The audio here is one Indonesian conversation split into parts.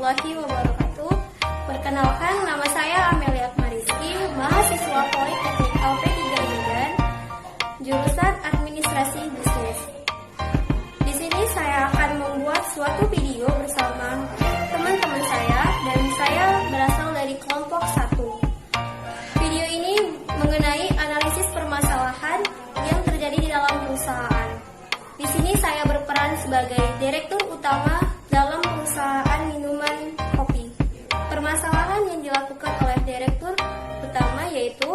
warahmatullahi wabarakatuh. Perkenalkan, nama saya Amelia Mariski, mahasiswa Politeknik LP3 Medan, jurusan Administrasi Bisnis. Di sini saya akan membuat suatu video bersama teman-teman saya dan saya berasal dari kelompok 1. Video ini mengenai analisis permasalahan yang terjadi di dalam perusahaan. Di sini saya berperan sebagai direktur utama dalam perusahaan minuman kopi. Permasalahan yang dilakukan oleh direktur utama yaitu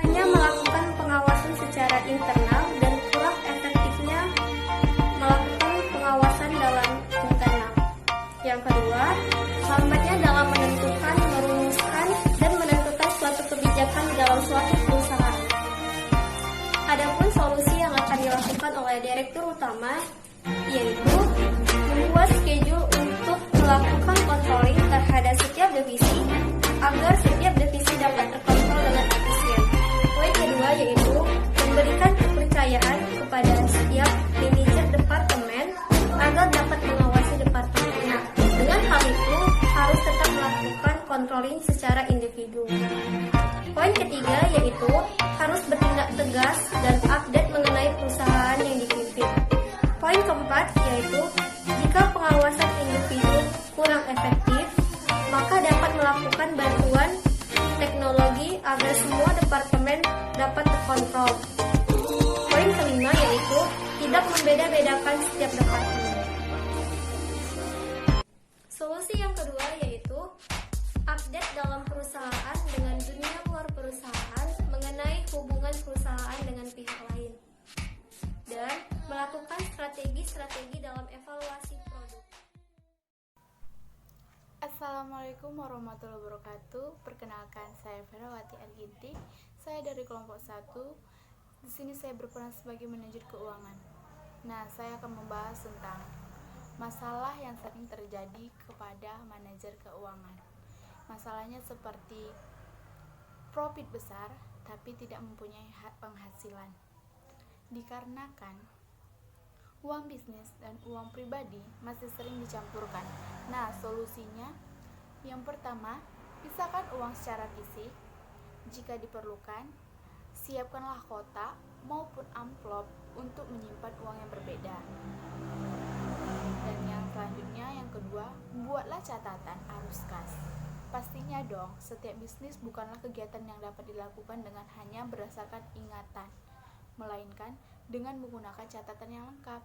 hanya melakukan pengawasan secara internal dan kurang efektifnya melakukan pengawasan dalam internal. Yang kedua, lambatnya dalam menentukan, merumuskan, dan menentukan suatu kebijakan di dalam suatu perusahaan. Adapun solusi yang akan dilakukan oleh direktur utama yaitu membuat schedule untuk melakukan controlling terhadap setiap divisi agar setiap divisi dapat terkontrol dengan efisien. Poin kedua yaitu memberikan kepercayaan kepada setiap manajer departemen agar dapat mengawasi departemennya. Dengan hal itu harus tetap melakukan controlling secara individu. Poin ketiga yaitu harus bertindak tegas dan update mengenai perusahaan yang dipimpin. Poin keempat yaitu jika pengawasan individu kurang efektif, maka dapat melakukan bantuan teknologi agar semua departemen dapat terkontrol. Poin kelima yaitu tidak membeda-bedakan setiap departemen. Solusi yang kedua yaitu update dalam perusahaan dengan dunia luar perusahaan mengenai hubungan perusahaan dengan pihak lain dan melakukan strategi-strategi dalam evaluasi produk. Assalamualaikum warahmatullahi wabarakatuh. Perkenalkan, saya Ferawati Arginti. Saya dari kelompok 1. Di sini saya berperan sebagai manajer keuangan. Nah, saya akan membahas tentang masalah yang sering terjadi kepada manajer keuangan. Masalahnya seperti profit besar tapi tidak mempunyai penghasilan. Dikarenakan uang bisnis dan uang pribadi masih sering dicampurkan. Nah, solusinya yang pertama, pisahkan uang secara fisik. Jika diperlukan, siapkanlah kotak maupun amplop untuk menyimpan uang yang berbeda. Dan yang selanjutnya, yang kedua, buatlah catatan arus kas. Pastinya dong, setiap bisnis bukanlah kegiatan yang dapat dilakukan dengan hanya berdasarkan ingatan, melainkan dengan menggunakan catatan yang lengkap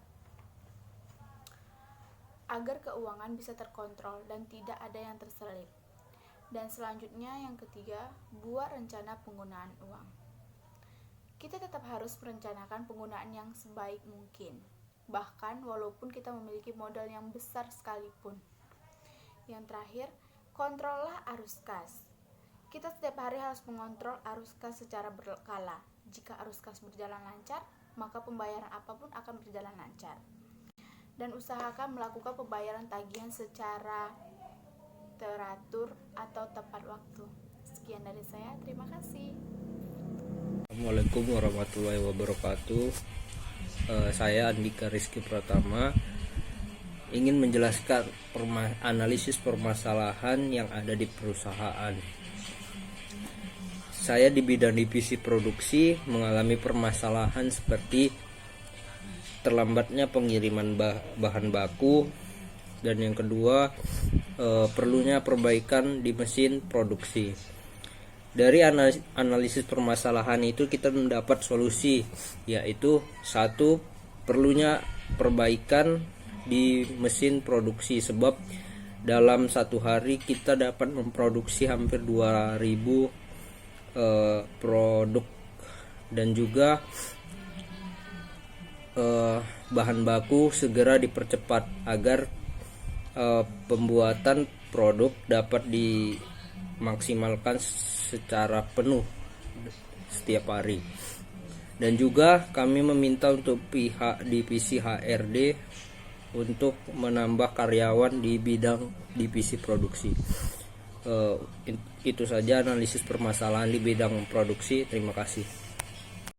agar keuangan bisa terkontrol dan tidak ada yang terselip. Dan selanjutnya yang ketiga, buat rencana penggunaan uang. Kita tetap harus merencanakan penggunaan yang sebaik mungkin, bahkan walaupun kita memiliki modal yang besar sekalipun. Yang terakhir, kontrollah arus kas. Kita setiap hari harus mengontrol arus kas secara berkala. Jika arus kas berjalan lancar, maka pembayaran apapun akan berjalan lancar. Dan usahakan melakukan pembayaran tagihan secara teratur atau tepat waktu. Sekian dari saya, terima kasih. Assalamualaikum warahmatullahi wabarakatuh. Saya Andika Rizky Pratama ingin menjelaskan analisis permasalahan yang ada di perusahaan. Saya di bidang divisi produksi mengalami permasalahan seperti terlambatnya pengiriman bahan baku, dan yang kedua perlunya perbaikan di mesin produksi. Dari analisis permasalahan itu kita mendapat solusi, yaitu satu, perlunya perbaikan di mesin produksi, sebab dalam satu hari kita dapat memproduksi hampir 2000 produk, dan juga bahan baku segera dipercepat agar pembuatan produk dapat dimaksimalkan secara penuh setiap hari. Dan juga kami meminta untuk pihak divisi HRD untuk menambah karyawan di bidang divisi produksi. Itu saja analisis permasalahan di bidang produksi. Terima kasih.